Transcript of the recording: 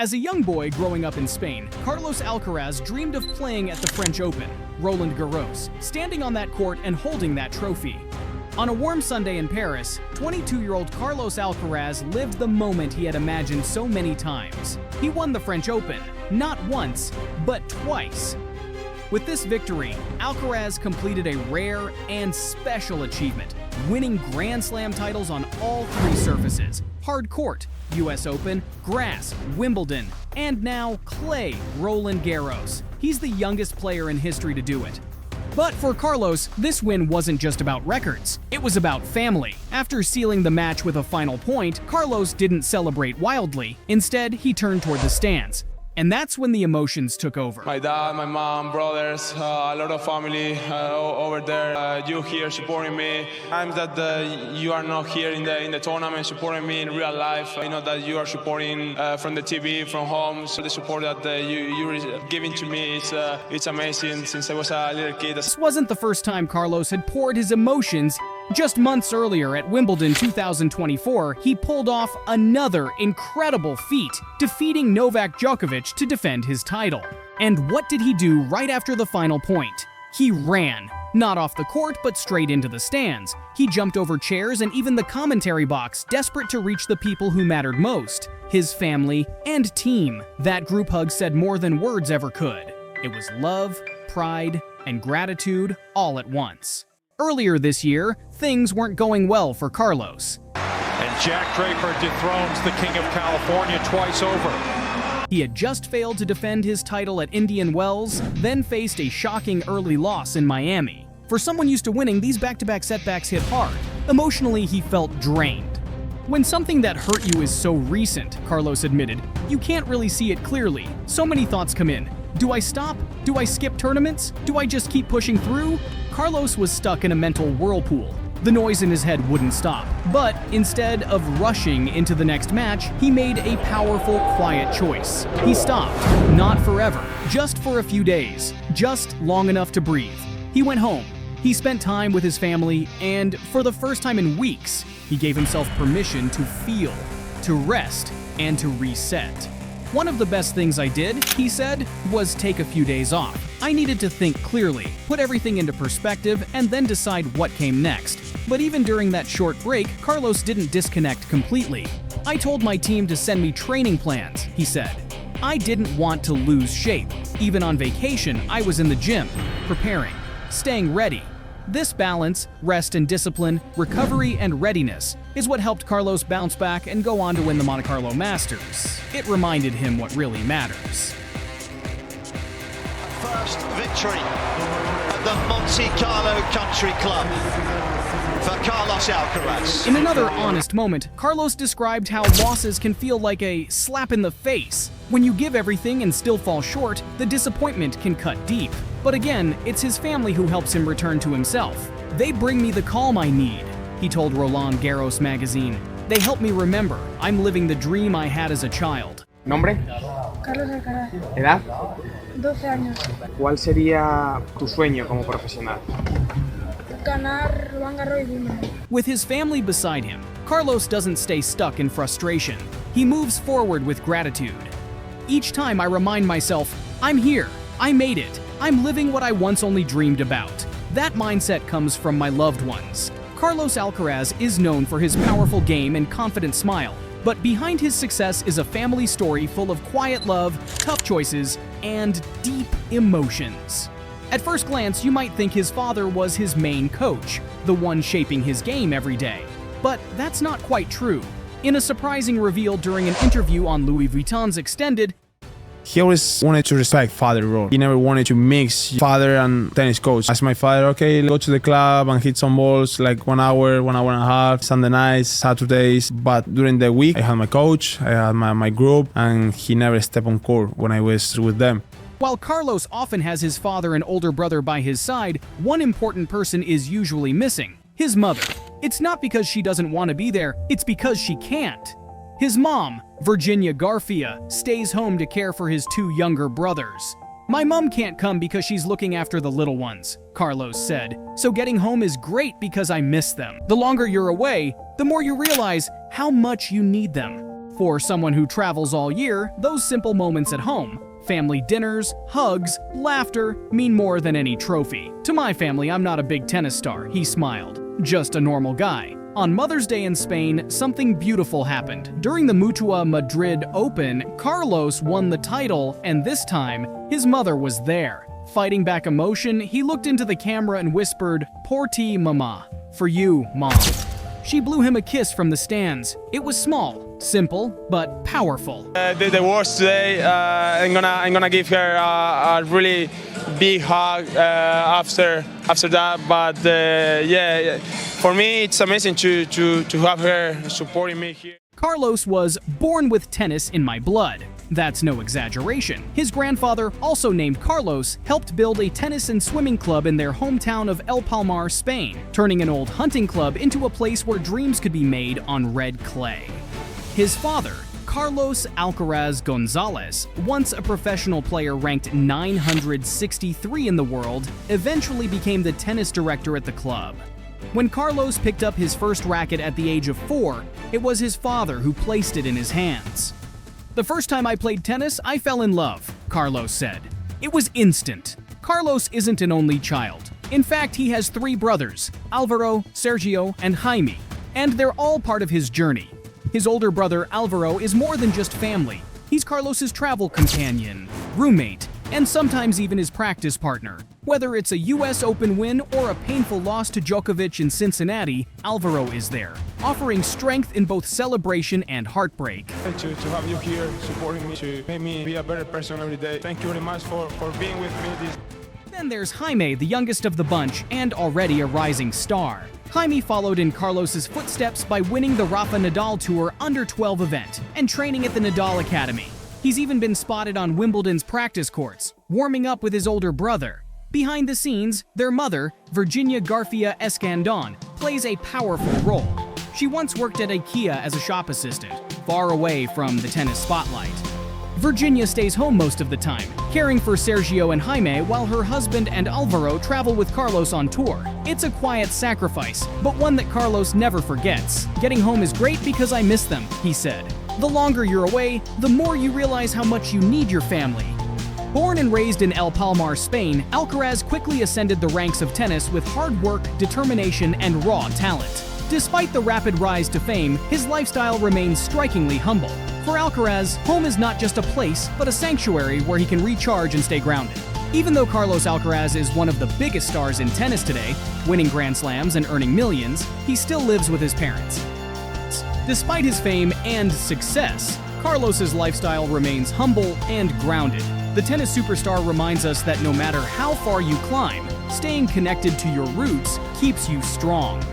As a young boy growing up in Spain, Carlos Alcaraz dreamed of playing at the French Open, Roland Garros, standing on that court and holding that trophy. On a warm Sunday in Paris, 22-year-old Carlos Alcaraz lived the moment he had imagined so many times. He won the French Open, not once, but twice. With this victory, Alcaraz completed a rare and special achievement, winning Grand Slam titles on all three surfaces: hard court, US Open, grass, Wimbledon, and now clay, Roland Garros. He's the youngest player in history to do it. But for Carlos, this win wasn't just about records. It was about family. After sealing the match with a final point, Carlos didn't celebrate wildly. Instead, he turned toward the stands. And that's when the emotions took over. My dad, my mom, brothers, a lot of family over there. You here supporting me. Times that you are not here in the tournament supporting me in real life. I know that you are supporting from the TV, from home. So the support that you're giving to me, it's amazing since I was a little kid. This wasn't the first time Carlos had poured his emotions. Just months earlier at Wimbledon 2024, he pulled off another incredible feat, defeating Novak Djokovic to defend his title. And what did he do right after the final point? He ran. Not off the court, but straight into the stands. He jumped over chairs and even the commentary box, desperate to reach the people who mattered most: his family and team. That group hug said more than words ever could. It was love, pride, and gratitude all at once. Earlier this year, things weren't going well for Carlos. And Jack Draper dethrones the King of California twice over. He had just failed to defend his title at Indian Wells, then faced a shocking early loss in Miami. For someone used to winning, these back-to-back setbacks hit hard. Emotionally, he felt drained. When something that hurt you is so recent, Carlos admitted, you can't really see it clearly. So many thoughts come in. Do I stop? Do I skip tournaments? Do I just keep pushing through? Carlos was stuck in a mental whirlpool. The noise in his head wouldn't stop. But instead of rushing into the next match, he made a powerful, quiet choice. He stopped. Not forever. Just for a few days. Just long enough to breathe. He went home. He spent time with his family, and for the first time in weeks, he gave himself permission to feel, to rest, and to reset. One of the best things I did, he said, was take a few days off. I needed to think clearly, put everything into perspective, and then decide what came next. But even during that short break, Carlos didn't disconnect completely. I told my team to send me training plans, he said. I didn't want to lose shape. Even on vacation, I was in the gym, preparing, staying ready. This balance, rest and discipline, recovery and readiness, is what helped Carlos bounce back and go on to win the Monte Carlo Masters. It reminded him what really matters. First victory at the Monte Carlo Country Club for Carlos Alcaraz. In another honest moment, Carlos described how losses can feel like a slap in the face. When you give everything and still fall short, the disappointment can cut deep. But again, it's his family who helps him return to himself. They bring me the calm I need, he told Roland Garros magazine. They help me remember I'm living the dream I had as a child. ¿Nombre? Carlos Alcaraz, ¿Edad? 12 años. ¿Cuál sería tu sueño como profesional? Ganar Roland Garros y Wimbledon. With his family beside him, Carlos doesn't stay stuck in frustration. He moves forward with gratitude. Each time I remind myself, I'm here, I made it, I'm living what I once only dreamed about. That mindset comes from my loved ones. Carlos Alcaraz is known for his powerful game and confident smile, but behind his success is a family story full of quiet love, tough choices, and deep emotions. At first glance, you might think his father was his main coach, the one shaping his game every day. But that's not quite true. In a surprising reveal during an interview on Louis Vuitton's Extended, he always wanted to respect father role. He never wanted to mix father and tennis coach. As my father, okay, go to the club and hit some balls like 1 hour, 1 hour and a half, Sunday nights, Saturdays. But during the week, I had my coach, I had my group, and he never stepped on court when I was with them. While Carlos often has his father and older brother by his side, one important person is usually missing: his mother. It's not because she doesn't want to be there, it's because she can't. His mom, Virginia Garcia, stays home to care for his 2 younger brothers. My mom can't come because she's looking after the little ones, Carlos said. So getting home is great because I miss them. The longer you're away, the more you realize how much you need them. For someone who travels all year, those simple moments at home, family dinners, hugs, laughter, mean more than any trophy. To my family, I'm not a big tennis star, he smiled. Just a normal guy. On Mother's Day in Spain, something beautiful happened. During the Mutua Madrid Open, Carlos won the title, and this time, his mother was there. Fighting back emotion, he looked into the camera and whispered, "Por ti, mama." For you, Mom. She blew him a kiss from the stands. It was small, simple, but powerful. The worst today. I'm gonna give her a really big hug after that. But yeah, for me it's amazing to have her supporting me here. Carlos was born with tennis in my blood. That's no exaggeration. His grandfather, also named Carlos, helped build a tennis and swimming club in their hometown of El Palmar, Spain, turning an old hunting club into a place where dreams could be made on red clay. His father, Carlos Alcaraz Gonzalez, once a professional player ranked 963 in the world, eventually became the tennis director at the club. When Carlos picked up his first racket at the age of 4, it was his father who placed it in his hands. "The first time I played tennis, I fell in love," Carlos said. "It was instant." Carlos isn't an only child. In fact, he has 3 brothers, Alvaro, Sergio, and Jaime, and they're all part of his journey. His older brother, Alvaro, is more than just family. He's Carlos's travel companion, roommate, and sometimes even his practice partner. Whether it's a US Open win or a painful loss to Djokovic in Cincinnati, Alvaro is there, offering strength in both celebration and heartbreak. To have you here supporting me, to make me be a better person every day. Thank you very much for being with me. Then there's Jaime, the youngest of the bunch and already a rising star. Jaime followed in Carlos's footsteps by winning the Rafa Nadal Tour Under-12 event and training at the Nadal Academy. He's even been spotted on Wimbledon's practice courts, warming up with his older brother. Behind the scenes, their mother, Virginia Garcia Escandon, plays a powerful role. She once worked at IKEA as a shop assistant, far away from the tennis spotlight. Virginia stays home most of the time, caring for Sergio and Jaime while her husband and Alvaro travel with Carlos on tour. It's a quiet sacrifice, but one that Carlos never forgets. "Getting home is great because I miss them," he said. "The longer you're away, the more you realize how much you need your family." Born and raised in El Palmar, Spain, Alcaraz quickly ascended the ranks of tennis with hard work, determination, and raw talent. Despite the rapid rise to fame, his lifestyle remains strikingly humble. For Alcaraz, home is not just a place, but a sanctuary where he can recharge and stay grounded. Even though Carlos Alcaraz is one of the biggest stars in tennis today, winning Grand Slams and earning millions, he still lives with his parents. Despite his fame and success, Carlos's lifestyle remains humble and grounded. The tennis superstar reminds us that no matter how far you climb, staying connected to your roots keeps you strong.